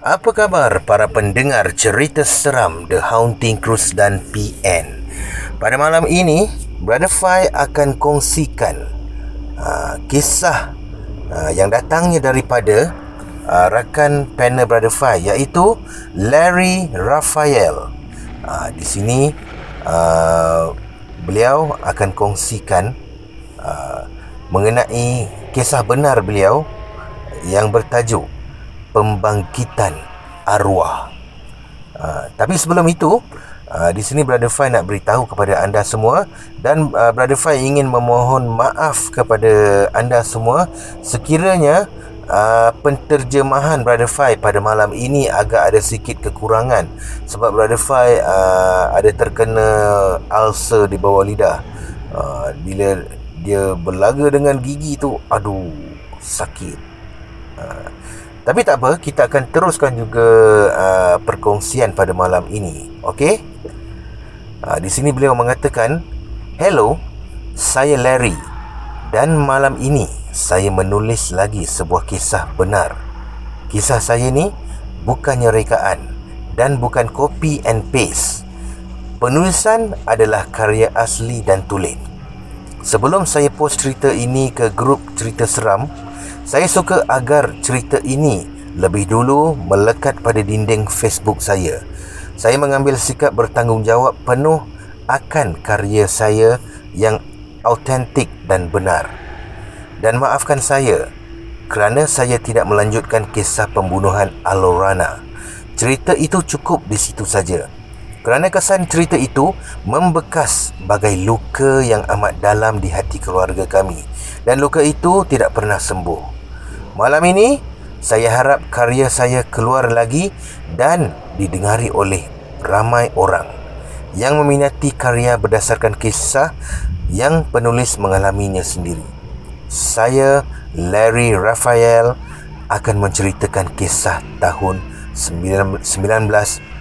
Apa khabar para pendengar cerita seram The Haunting Cruise dan PN? Pada malam ini, Brother Fai akan kongsikan kisah yang datangnya daripada rakan panel Brother Fai, iaitu Larry Raphael. Di sini beliau akan kongsikan mengenai kisah benar beliau yang bertajuk Pembangkitan Arwah. Tapi sebelum itu, di sini Brother Fai nak beritahu kepada anda semua, dan Brother Fai ingin memohon maaf kepada anda semua sekiranya penterjemahan Brother Fai pada malam ini agak ada sedikit kekurangan, sebab Brother Fai ada terkena ulcer di bawah lidah. Bila dia berlaga dengan gigi tu, aduh, sakit. Tapi tak apa, kita akan teruskan juga perkongsian pada malam ini. Okey? Di sini beliau mengatakan, "Hello, saya Larry, dan malam ini saya menulis lagi sebuah kisah benar. Kisah saya ni bukannya rekaan dan bukan copy and paste. Penulisan adalah karya asli dan tulen. Sebelum saya post cerita ini ke grup cerita seram, saya suka agar cerita ini lebih dulu melekat pada dinding Facebook saya. Saya mengambil sikap bertanggungjawab penuh akan karya saya yang autentik dan benar. Dan maafkan saya kerana saya tidak melanjutkan kisah pembunuhan Alorana. Cerita itu cukup di situ saja, kerana kesan cerita itu membekas bagai luka yang amat dalam di hati keluarga kami, dan luka itu tidak pernah sembuh. Malam ini, saya harap karya saya keluar lagi dan didengari oleh ramai orang yang meminati karya berdasarkan kisah yang penulis mengalaminya sendiri. Saya, Larry Raphael, akan menceritakan kisah tahun 1989.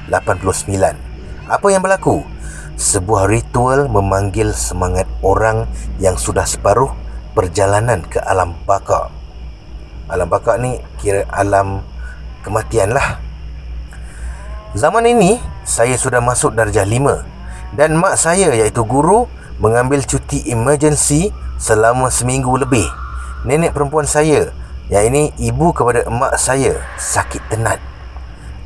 Apa yang berlaku? Sebuah ritual memanggil semangat orang yang sudah separuh perjalanan ke alam baka. Alam baka ni kira alam kematian lah. Zaman ini, saya sudah masuk darjah 5, dan mak saya iaitu guru mengambil cuti emergency selama seminggu lebih. Nenek perempuan saya, yang ini ibu kepada emak saya, sakit tenat.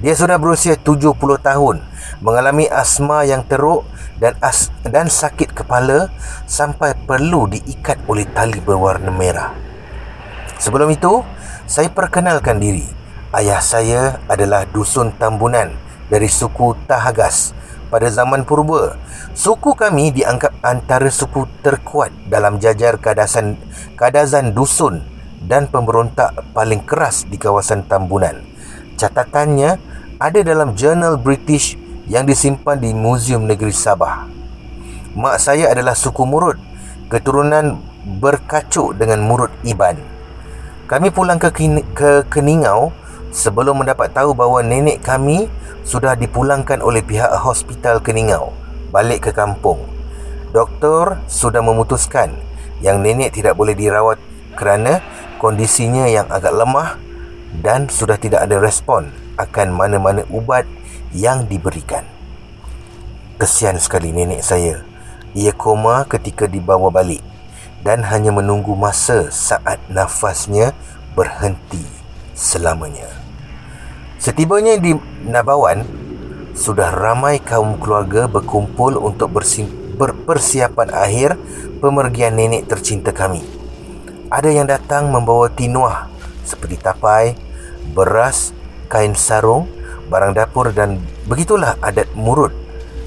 Dia sudah berusia 70 tahun, mengalami asma yang teruk dan sakit kepala sampai perlu diikat oleh tali berwarna merah. Sebelum itu, saya perkenalkan diri. Ayah saya adalah dusun Tambunan dari suku Tahagas. Pada zaman purba, suku kami dianggap antara suku terkuat dalam jajar kadazan dusun dan pemberontak paling keras di kawasan Tambunan. Catatannya ada dalam jurnal British yang disimpan di Muzium Negeri Sabah. Mak saya adalah suku Murut, keturunan berkacuk dengan Murut Iban. Kami pulang ke Keningau sebelum mendapat tahu bahawa nenek kami sudah dipulangkan oleh pihak hospital Keningau balik ke kampung. Doktor sudah memutuskan yang nenek tidak boleh dirawat kerana kondisinya yang agak lemah dan sudah tidak ada respon akan mana-mana ubat yang diberikan. Kesian sekali nenek saya. Ia koma ketika dibawa balik dan hanya menunggu masa saat nafasnya berhenti selamanya. Setibanya di Nabawan, sudah ramai kaum keluarga berkumpul untuk persiapan akhir pemergian nenek tercinta kami. Ada yang datang membawa tinuah seperti tapai, beras, kain sarung, barang dapur, dan begitulah adat Murut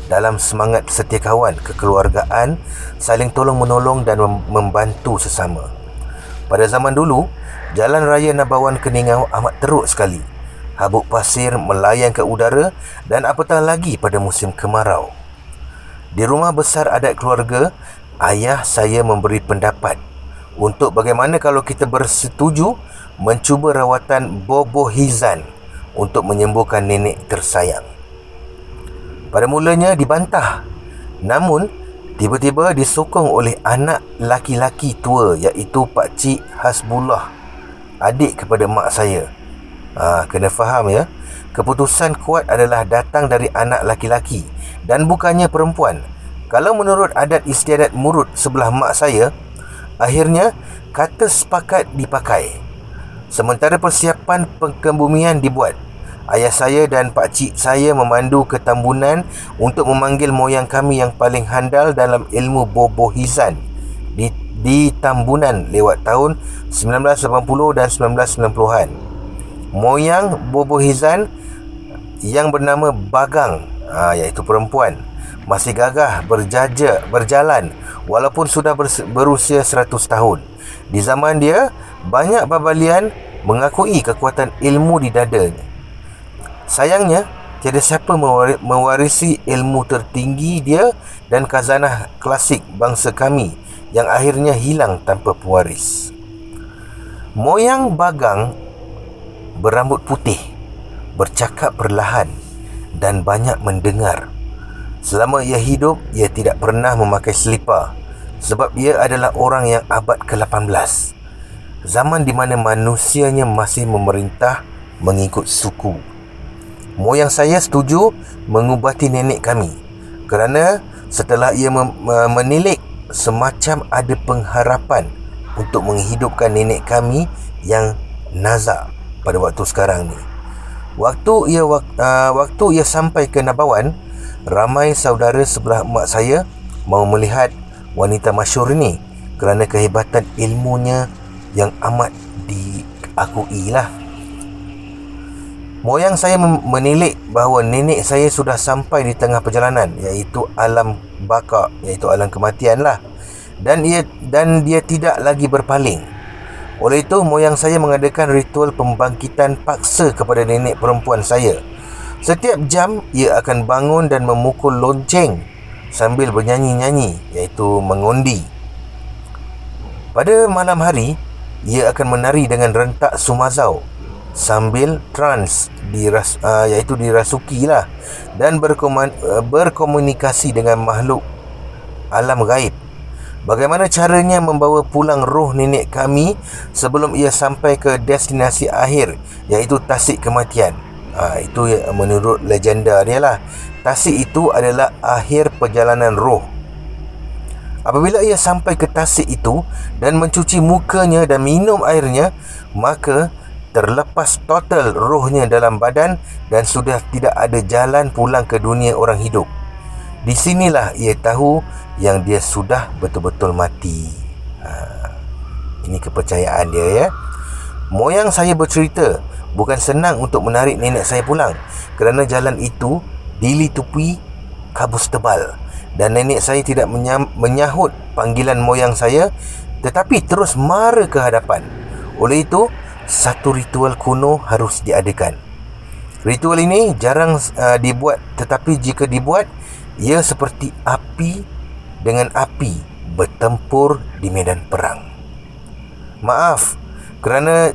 dalam semangat setia kawan, kekeluargaan, saling tolong-menolong dan membantu sesama. Pada zaman dulu, jalan raya Nabawan Keningau amat teruk sekali. Habuk pasir melayang ke udara, dan apatah lagi pada musim kemarau. Di rumah besar adat keluarga, ayah saya memberi pendapat untuk bagaimana kalau kita bersetuju mencuba rawatan bobohizan untuk menyembuhkan nenek tersayang. Pada mulanya dibantah, namun tiba-tiba disokong oleh anak laki-laki tua, iaitu Pakcik Hasbullah, adik kepada mak saya. Kena faham ya, keputusan kuat adalah datang dari anak laki-laki dan bukannya perempuan. Kalau menurut adat istiadat murut sebelah mak saya, akhirnya kata sepakat dipakai. Sementara persiapan pengkebumian dibuat, ayah saya dan pakcik saya memandu ke tambunan untuk memanggil moyang kami yang paling handal dalam ilmu bobohizan di tambunan lewat tahun 1980 dan 1990-an. Moyang bobohizan yang bernama Bagang, iaitu perempuan, masih gagah berjalan walaupun sudah berusia 100 tahun. Di zaman dia, banyak babalian mengakui kekuatan ilmu di dadanya. Sayangnya, tiada siapa mewarisi ilmu tertinggi dia dan khazanah klasik bangsa kami yang akhirnya hilang tanpa pewaris. Moyang Bagang berambut putih, bercakap perlahan dan banyak mendengar. Selama ia hidup, ia tidak pernah memakai selipar sebab ia adalah orang yang abad ke-18, zaman di mana manusianya masih memerintah mengikut suku. Moyang saya setuju mengubati nenek kami kerana setelah ia menilik semacam ada pengharapan untuk menghidupkan nenek kami yang nazak pada waktu sekarang ni. Waktu ia sampai ke Nabawan, ramai saudara sebelah mak saya mahu melihat wanita masyhur ini kerana kehebatan ilmunya yang amat diakui lah. Moyang saya menilik bahawa nenek saya sudah sampai di tengah perjalanan, iaitu alam baka, iaitu alam kematian lah, dan dia tidak lagi berpaling. Oleh itu, moyang saya mengadakan ritual pembangkitan paksa kepada nenek perempuan saya. Setiap jam, ia akan bangun dan memukul lonceng sambil bernyanyi-nyanyi, iaitu mengundi. Pada malam hari, ia akan menari dengan rentak sumazau sambil trans, iaitu dirasuki lah, dan berkomunikasi dengan makhluk alam gaib. Bagaimana caranya membawa pulang roh nenek kami sebelum ia sampai ke destinasi akhir, iaitu tasik kematian. Itu menurut legenda dia lah. Tasik itu adalah akhir perjalanan roh. Apabila ia sampai ke tasik itu dan mencuci mukanya dan minum airnya, maka terlepas total rohnya dalam badan dan sudah tidak ada jalan pulang ke dunia orang hidup. Di sinilah ia tahu yang dia sudah betul-betul mati. Ini kepercayaan dia ya. Moyang saya bercerita bukan senang untuk menarik nenek saya pulang kerana jalan itu dilitupi kabus tebal dan nenek saya tidak menyahut panggilan moyang saya tetapi terus mara ke hadapan. Oleh itu, satu ritual kuno harus diadakan. Ritual ini jarang dibuat, tetapi jika dibuat, ia seperti api dengan api bertempur di medan perang. Maaf kerana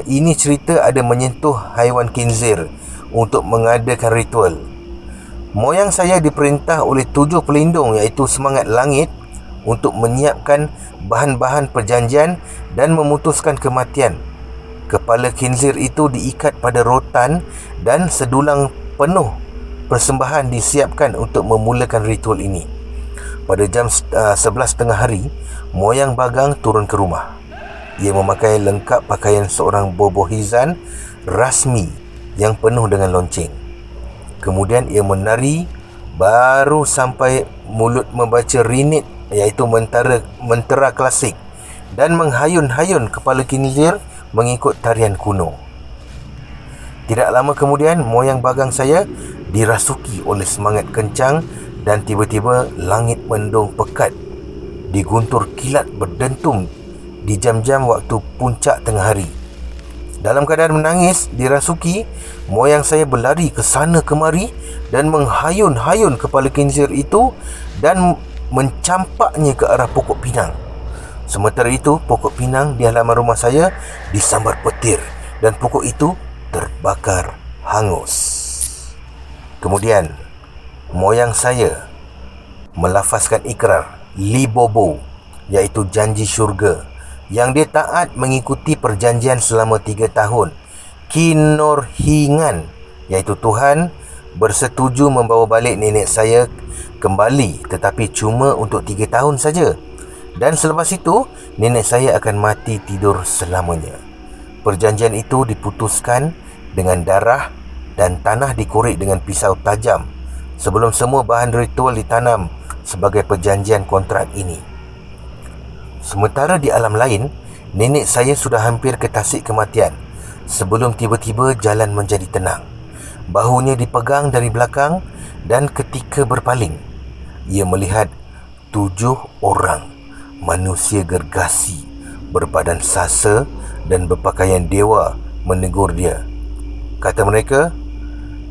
ini cerita ada menyentuh haiwan khinzir untuk mengadakan ritual. Moyang saya diperintah oleh 7 pelindung, iaitu semangat langit, untuk menyiapkan bahan-bahan perjanjian dan memutuskan kematian. Kepala khinzir itu diikat pada rotan dan sedulang penuh persembahan disiapkan untuk memulakan ritual ini. Pada jam 11.30 hari, moyang Bagang turun ke rumah. Ia memakai lengkap pakaian seorang bobohizan rasmi yang penuh dengan lonceng. Kemudian ia menari baru sampai mulut membaca rinit, iaitu mentera klasik, dan menghayun-hayun kepala khinzir mengikut tarian kuno. Tidak lama kemudian, moyang Bagang saya dirasuki oleh semangat kencang dan tiba-tiba langit mendung pekat diguntur kilat berdentum di jam-jam waktu puncak tengah hari. Dalam keadaan menangis dirasuki, moyang saya berlari ke sana kemari dan menghayun-hayun kepala khinzir itu dan mencampaknya ke arah pokok pinang. Sementara itu, pokok pinang di halaman rumah saya disambar petir dan pokok itu terbakar hangus. Kemudian, moyang saya melafazkan ikrar Li Bobo, iaitu janji syurga, yang dia taat mengikuti perjanjian selama 3 tahun Kinorhingan, iaitu Tuhan bersetuju membawa balik nenek saya kembali, tetapi cuma untuk 3 tahun saja. Dan selepas itu, nenek saya akan mati tidur selamanya. Perjanjian itu diputuskan dengan darah dan tanah dikorek dengan pisau tajam sebelum semua bahan ritual ditanam sebagai perjanjian kontrak ini. Sementara di alam lain, nenek saya sudah hampir ke tasik kematian sebelum tiba-tiba jalan menjadi tenang. Bahunya dipegang dari belakang dan ketika berpaling, ia melihat 7 orang manusia gergasi berbadan sasa dan berpakaian dewa menegur dia. Kata mereka,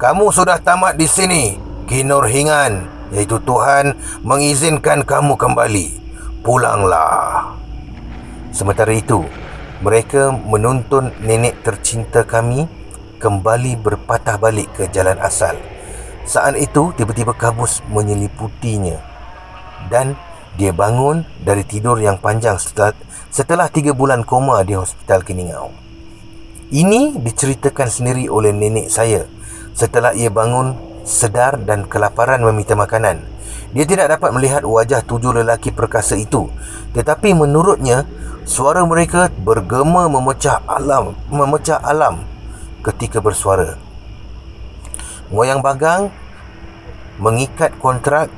"Kamu sudah tamat di sini, Kinorhingan, iaitu Tuhan mengizinkan kamu kembali. Pulanglah." Sementara itu, mereka menuntun nenek tercinta kami kembali berpatah balik ke jalan asal. Saat itu, tiba-tiba kabus menyeliputinya dan dia bangun dari tidur yang panjang setelah 3 bulan koma di Hospital Keningau. Ini diceritakan sendiri oleh nenek saya setelah ia bangun sedar dan kelaparan meminta makanan. Dia tidak dapat melihat wajah 7 lelaki perkasa itu, tetapi menurutnya suara mereka bergema memecah alam ketika bersuara. Moyang Bagang mengikat kontrak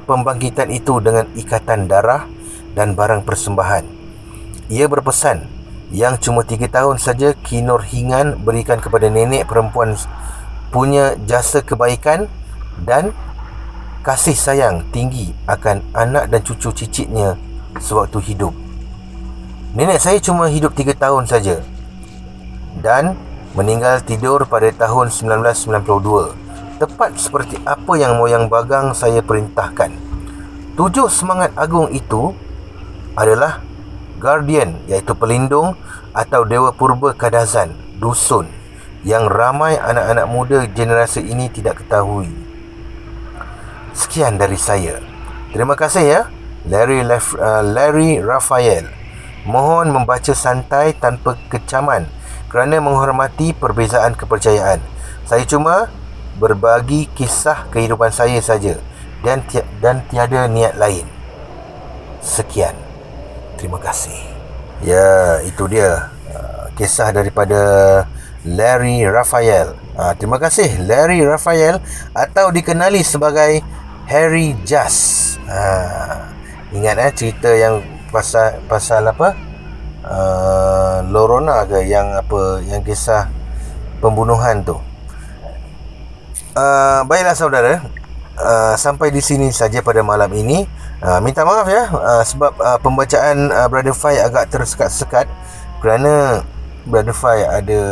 pembangkitan itu dengan ikatan darah dan barang persembahan. Ia berpesan yang cuma 3 tahun saja Kinorhingan berikan kepada nenek perempuan punya jasa kebaikan dan kasih sayang tinggi akan anak dan cucu cicitnya sewaktu hidup. Nenek saya cuma hidup 3 tahun saja dan meninggal tidur pada tahun 1992, tepat seperti apa yang moyang Bagang saya perintahkan. 7 semangat agung itu adalah Guardian, iaitu pelindung atau Dewa Purba Kadazan, dusun, yang ramai anak-anak muda generasi ini tidak ketahui. Sekian dari saya. Terima kasih ya, Larry Raphael. Mohon membaca santai tanpa kecaman kerana menghormati perbezaan kepercayaan. Saya cuma berbagi kisah kehidupan saya saja dan tiada niat lain. Sekian. Terima kasih. Ya, itu dia kisah daripada Larry Raphael. Terima kasih Larry Raphael, atau dikenali sebagai Harry Jas. Ingat cerita yang pasal apa? Lorona ke yang kisah pembunuhan tu. Baiklah saudara, sampai di sini saja pada malam ini. Minta maaf ya sebab pembacaan Brother Fai agak tersekat-sekat kerana Brother Fai ada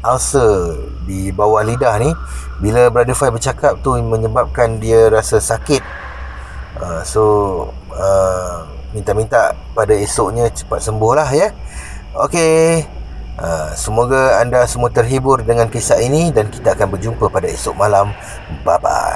ulcer di bawah lidah ni. Bila Brother Fai bercakap tu menyebabkan dia rasa sakit. Minta-minta pada esoknya cepat sembuh lah ya. Okey, semoga anda semua terhibur dengan kisah ini dan kita akan berjumpa pada esok malam. Bye-bye.